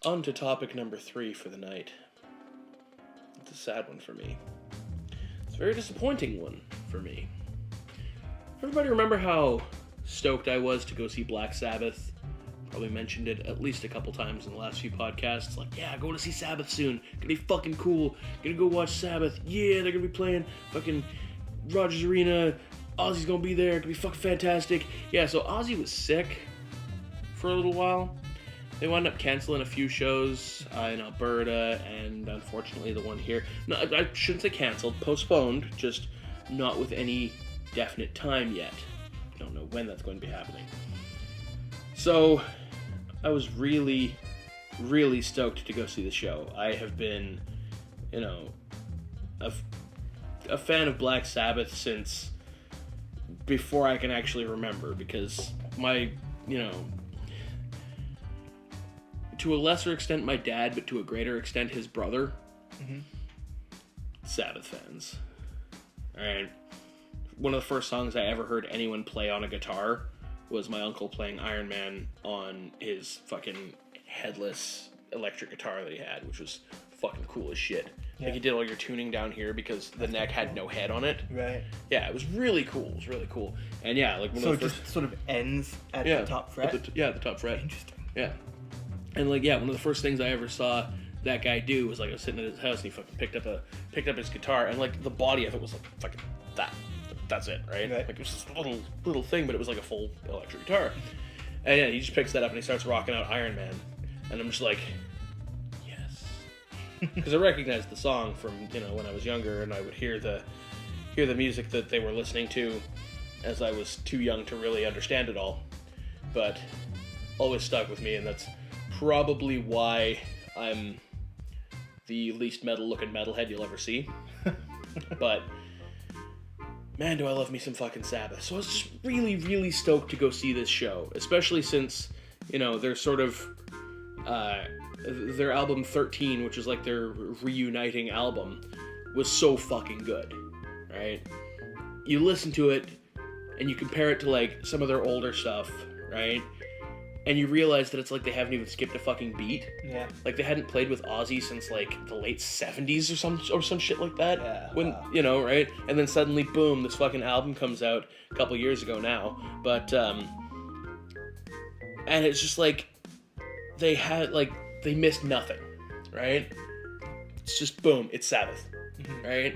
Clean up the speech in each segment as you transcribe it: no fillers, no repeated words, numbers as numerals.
On to topic number 3 for the night. It's a sad one for me. It's a very disappointing one for me. Everybody remember how stoked I was to go see Black Sabbath? Probably mentioned it at least a couple times in the last few podcasts. Like, yeah, going to see Sabbath soon. Gonna be fucking cool. Gonna go watch Sabbath. Yeah, they're gonna be playing fucking Rogers Arena. Ozzy's gonna be there. Gonna be fucking fantastic. Yeah, so Ozzy was sick for a little while. They wound up canceling a few shows in Alberta, and unfortunately the one here. No, I shouldn't say canceled, postponed, just not with any definite time yet. Don't know when that's going to be happening. So, I was really, really stoked to go see the show. I have been, a fan of Black Sabbath since before I can actually remember, because my, to a lesser extent my dad, but to a greater extent his brother, Sabbath fans. Alright. One of the first songs I ever heard anyone play on a guitar was my uncle playing Iron Man on his fucking headless electric guitar that he had, which was fucking cool as shit. Yeah. Like, he did all your tuning down here because the neck had no head on it. Right. Yeah, it was really cool. It was really cool. And yeah, like one of the first... So it just sort of ends at the top fret? The top fret. Interesting. Yeah. And like, yeah, one of the first things I ever saw that guy do was like, I was sitting at his house and he fucking picked up his guitar, and like the body of it was like fucking that. That's it, right? Like, it was just a little thing, but it was like a full electric guitar. And yeah, he just picks that up and he starts rocking out Iron Man. And I'm just like, yes. Because I recognized the song from, when I was younger, and I would hear the music that they were listening to as I was too young to really understand it all. But always stuck with me, and that's probably why I'm the least metal-looking metalhead you'll ever see. But man, do I love me some fucking Sabbath. So I was just really, really stoked to go see this show, especially since, they're sort of, their album 13, which is like their reuniting album, was so fucking good, right? You listen to it, and you compare it to, like, some of their older stuff, right? And you realize that it's like they haven't even skipped a fucking beat. Yeah. Like, they hadn't played with Ozzy since, like, the late 70s or some shit like that. Yeah. When, wow. Right? And then suddenly, boom, this fucking album comes out a couple years ago now. But, and it's just like, they missed nothing, right? It's just, boom, it's Sabbath, right?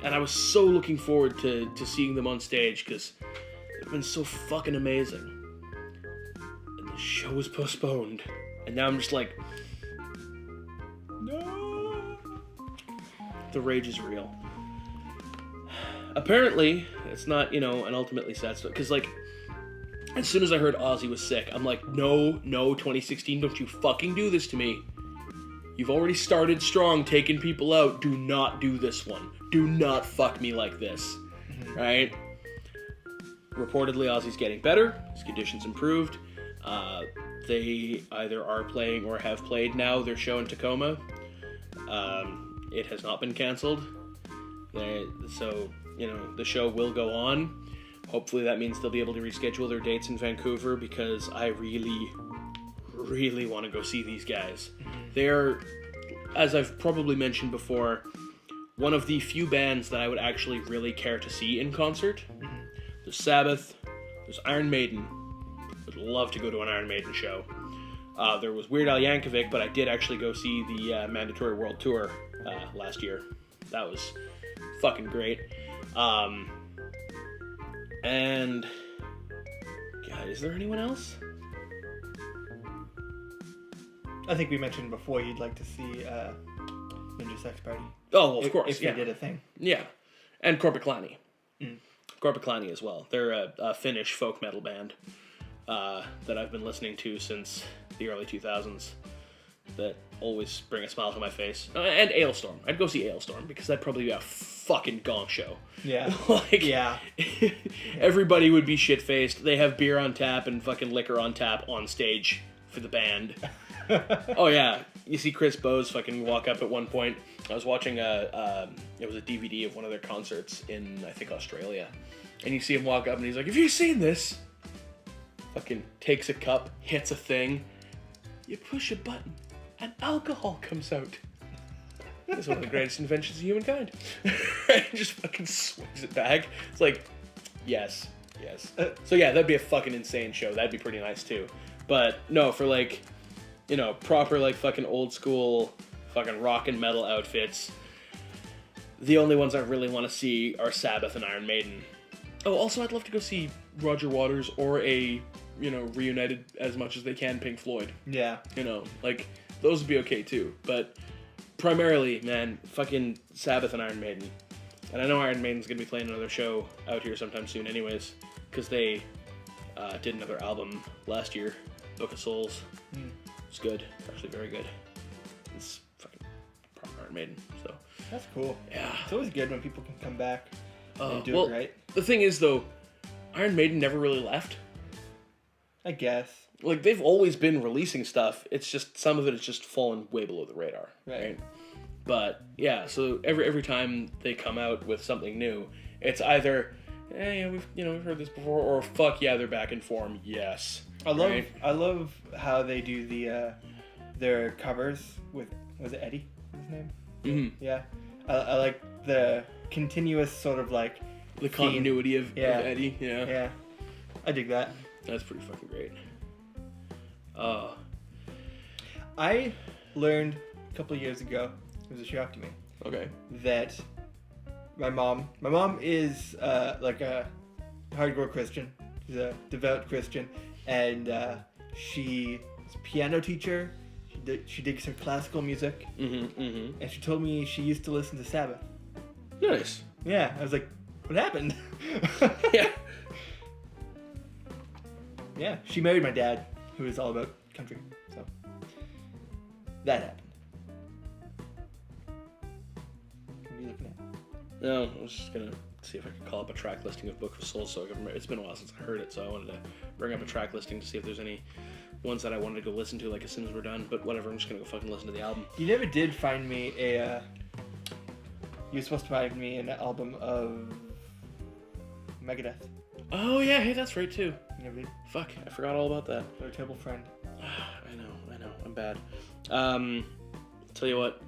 And I was so looking forward to seeing them on stage, because it's been so fucking amazing. Show was postponed, and now I'm just like, no. The rage is real. Apparently, it's not, an ultimately sad story, because, like, as soon as I heard Ozzy was sick, I'm like, no, 2016, don't you fucking do this to me. You've already started strong, taking people out. Do not do this one. Do not fuck me like this, right? Reportedly, Ozzy's getting better. His condition's improved. They either are playing or have played now their show in Tacoma. It has not been canceled. So, the show will go on. Hopefully that means they'll be able to reschedule their dates in Vancouver, because I really, really want to go see these guys. They're, as I've probably mentioned before, one of the few bands that I would actually really care to see in concert. There's Sabbath, there's Iron Maiden. Would love to go to an Iron Maiden show. There was Weird Al Yankovic, but I did actually go see the Mandatory World Tour last year. That was fucking great. And God, is there anyone else? I think we mentioned before you'd like to see Ninja Sex Party. Oh, well, of course, if they did a thing. Yeah, and Korpiklani. Korpiklani as well. They're a Finnish folk metal band that I've been listening to since the early 2000s that always bring a smile to my face. And Ailstorm. I'd go see Ailstorm, because that'd probably be a fucking gong show. Yeah. Yeah. Everybody would be shit-faced. They have beer on tap and fucking liquor on tap on stage for the band. Oh, yeah. You see Chris Bowes fucking walk up at one point. I was watching it was a DVD of one of their concerts in, I think, Australia. And you see him walk up and he's like, "Have you seen this?" Fucking takes a cup, hits a thing. You push a button. and alcohol comes out. It's one of the greatest inventions of humankind. Right? Just fucking swings it back. It's like, yes. So yeah, that'd be a fucking insane show. That'd be pretty nice too. But no, for like, you know, proper like fucking old school fucking rock and metal outfits, the only ones I really want to see are Sabbath and Iron Maiden. Oh, also I'd love to go see Roger Waters or a, you know, reunited as much as they can Pink Floyd. Yeah. You know, like, those would be okay too. But primarily, man, fucking Sabbath and Iron Maiden. And I know Iron Maiden's going to be playing another show out here sometime soon anyways, because they did another album last year, Book of Souls. It's good. It's actually very good. It's fucking proper Iron Maiden, so. That's cool. Yeah. It's always good when people can come back and do it right. The thing is, though, Iron Maiden never really left. I guess. Like, they've always been releasing stuff. It's just, some of it has just fallen way below the radar. Right? But, yeah, so every time they come out with something new, it's either, yeah, we've heard this before, or fuck yeah, they're back in form, yes. I love how they do their covers with, was it Eddie? His name? Mm-hmm. Yeah. I like the continuous sort of like the continuity of Eddie. Yeah. I dig that. That's pretty fucking great. I learned a couple of years ago, it was a shock to me. Okay. That my mom is like a hardcore Christian. She's a devout Christian, and she is a piano teacher. She digs her classical music, and she told me she used to listen to Sabbath. Nice. Yeah, I was like, what happened? Yeah. Yeah, she married my dad, who is all about country, so that happened. What are you looking at? No, I was just gonna see if I could call up a track listing of Book of Souls so I can remember. It's been a while since I heard it, so I wanted to bring up a track listing to see if there's any ones that I wanted to go listen to, like as soon as we're done. But whatever, I'm just gonna go fucking listen to the album. You never did find me a. You were supposed to find me an album of Megadeth. Oh yeah, hey, that's right too. You never did. Fuck, I forgot all about that. You're a terrible friend. I know, I'm bad. Tell you what,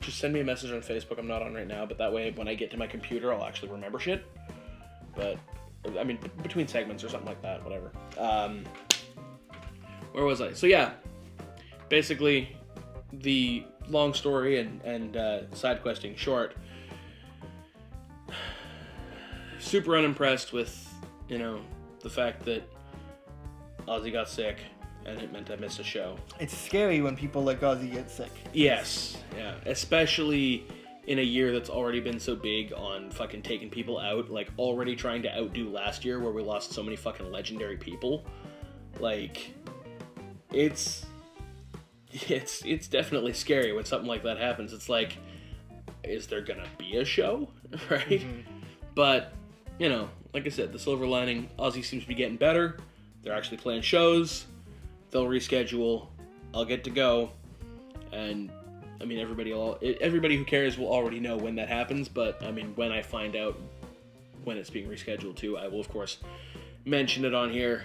just send me a message on Facebook. I'm not on right now, but that way when I get to my computer, I'll actually remember shit. But, I mean, between segments or something like that, whatever. Where was I? So yeah, basically, the long story and side questing short, super unimpressed with, the fact that Ozzy got sick and it meant I missed a show. It's scary when people like Ozzy get sick. Yes, yeah, especially in a year that's already been so big on fucking taking people out, like already trying to outdo last year where we lost so many fucking legendary people. Like, it's definitely scary when something like that happens. It's like, is there gonna be a show, right? Mm-hmm. But, like I said, the silver lining, Ozzy seems to be getting better. They're actually playing shows. They'll reschedule. I'll get to go. And, I mean, everybody who cares will already know when that happens. But, I mean, when I find out when it's being rescheduled too, I will, of course, mention it on here.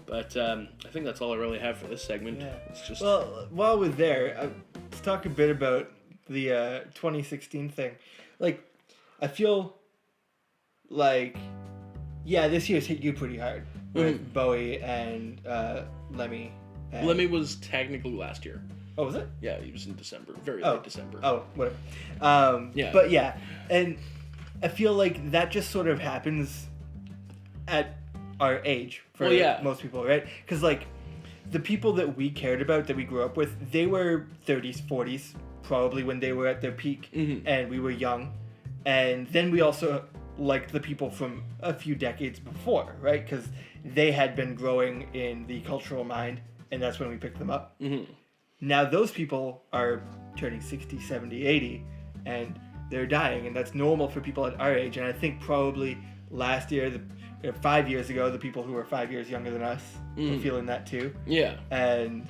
But I think that's all I really have for this segment. Yeah. It's just... Well, while we're there, let's talk a bit about the 2016 thing. Like, I feel like, yeah, this year's hit you pretty hard with Bowie and Lemmy. Lemmy was technically last year. Oh, was it? Yeah, he was in December, late December. Oh, whatever. Yeah. But yeah, and I feel like that just sort of happens at our age for most people, right? Because like the people that we cared about, that we grew up with, they were 30s, 40s, probably when they were at their peak, and we were young. And then we also liked the people from a few decades before, right? Because they had been growing in the cultural mind, and that's when we picked them up. Now those people are turning 60, 70, 80, and they're dying, and that's normal for people at our age. And I think probably last year, 5 years ago, the people who were 5 years younger than us were feeling that too. Yeah. And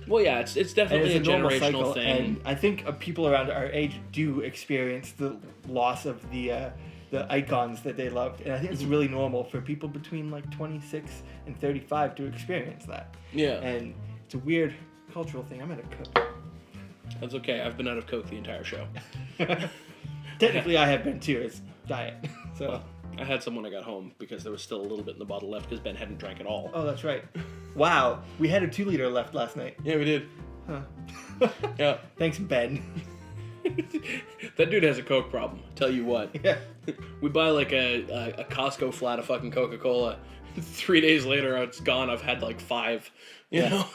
well, yeah, it's definitely a generational cycle, thing. And I think people around our age do experience the loss of the icons that they loved, and I think it's really normal for people between like 26 and 35 to experience that. Yeah. And it's a weird cultural thing. I'm out of Coke. That's okay. I've been out of Coke the entire show. Technically, I have been too. It's diet. So well, I had some when I got home because there was still a little bit in the bottle left because Ben hadn't drank it all. Oh, that's right. Wow, we had a 2-liter left last night. Yeah, we did. Huh. Yeah. Thanks, Ben. That dude has a Coke problem. Tell you what. Yeah. We buy like a Costco flat of fucking Coca-Cola. 3 days later, it's gone. I've had like 5. You know,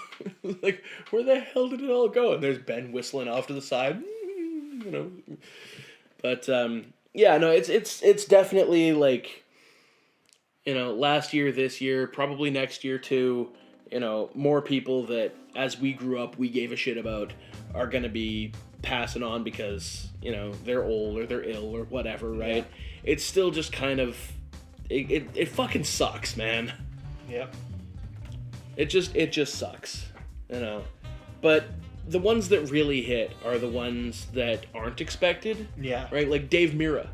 like where the hell did it all go? And there's Ben whistling off to the side. You know, but yeah, no, it's definitely like, you know, last year, this year, probably next year too. You know, more people that as we grew up we gave a shit about are gonna be passing on because, you know, they're old or they're ill or whatever, right? Yeah. It's still just kind of it fucking sucks, man. Yep. It just sucks, you know. But the ones that really hit are the ones that aren't expected. Yeah. Right? Like Dave Mirra.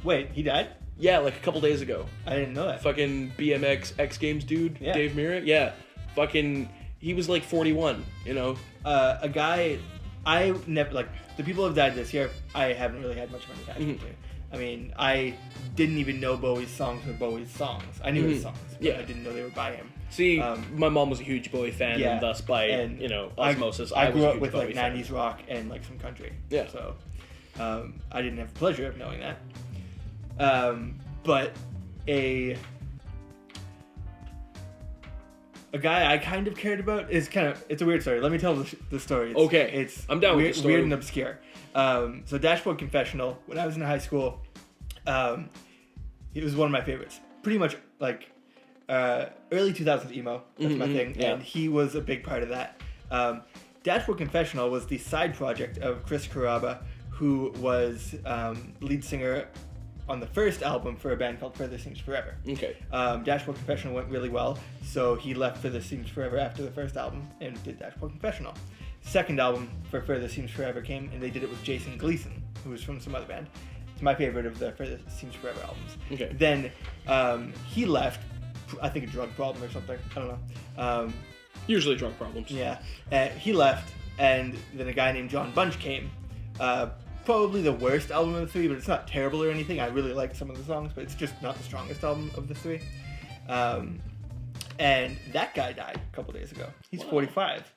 Wait, he died? Yeah, like a couple days ago. I didn't know that. Fucking BMX X Games dude, yeah. Dave Mirra. Yeah. Fucking, he was like 41, you know. A guy, I never, like, the people who have died this year, I haven't really had much of an attachment to. I mean, I didn't even know Bowie's songs were Bowie's songs. I knew his songs, but I didn't know they were by him. See, my mom was a huge Bowie fan, and thus by, you know, osmosis, I grew up with Bowie like fan. 90s rock and like some country. Yeah. So, I didn't have the pleasure of knowing that. But a guy I kind of cared about is it's a weird story. Let me tell the story. I'm down with the story. Weird and obscure. So Dashboard Confessional, when I was in high school, it was one of my favorites. Pretty much like early 2000s emo. That's my thing. Yeah. And he was a big part of that. Dashboard Confessional was the side project of Chris Carrabba, who was lead singer on the first album for a band called Further Seems Forever. Okay. Dashboard Confessional went really well, so he left Further Seems Forever after the first album and did Dashboard Confessional. Second album for Further Seems Forever came, and they did it with Jason Gleason, who was from some other band. It's my favorite of the Further Seems Forever albums. Okay. Then he left, I think a drug problem or something, I don't know. Usually drug problems. Yeah. He left, and then a guy named John Bunch came. Probably the worst album of the three, but it's not terrible or anything. I really like some of the songs, but it's just not the strongest album of the three. And that guy died a couple days ago. He's 45.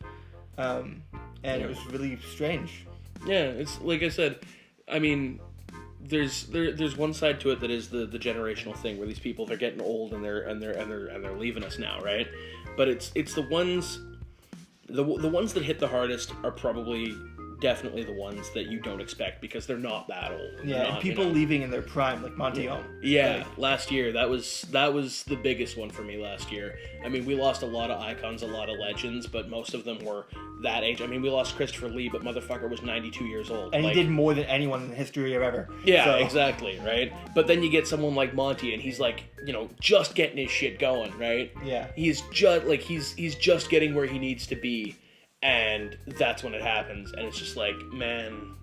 And it was really strange. Yeah, it's like I said, I mean, there's one side to it that is the generational thing where these people, they're getting old and they're leaving us now, right? But it's the ones that hit the hardest are probably definitely the ones that you don't expect because they're not that old. Yeah, and people leaving in their prime, like Monty Ohm. Yeah, last year that was the biggest one for me last year. I mean, we lost a lot of icons, a lot of legends, but most of them were that age. I mean, we lost Christopher Lee, but motherfucker was 92 years old. And he did more than anyone in the history of ever. Yeah, so. Exactly, right? But then you get someone like Monty, and he's like, you know, just getting his shit going, right? Yeah. He's just getting where he needs to be. And that's when it happens, and it's just like, man,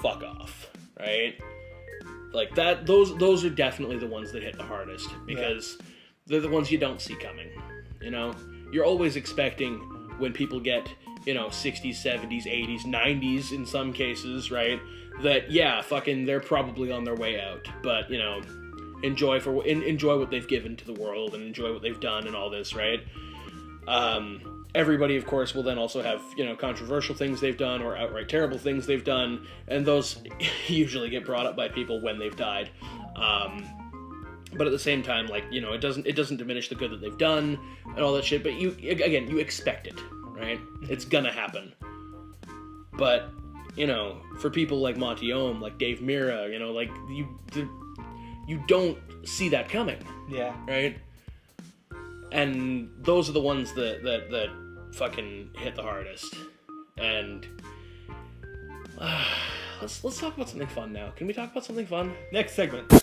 fuck off, right? Like that. Those are definitely the ones that hit the hardest because they're the ones you don't see coming. You know, you're always expecting when people get, you know, 60s, 70s, 80s, 90s in some cases, right? That fucking they're probably on their way out, but you know, enjoy what they've given to the world and enjoy what they've done and all this, right? Everybody, of course, will then also have, you know, controversial things they've done or outright terrible things they've done, and those usually get brought up by people when they've died. But at the same time, like, you know, it doesn't diminish the good that they've done and all that shit. But you expect it, right? It's gonna happen. But you know, for people like Monty Ohm, like Dave Mirra, you know, like you don't see that coming. Yeah. Right. And those are the ones that fucking hit the hardest. And let's talk about something fun now. Can we talk about something fun? Next segment.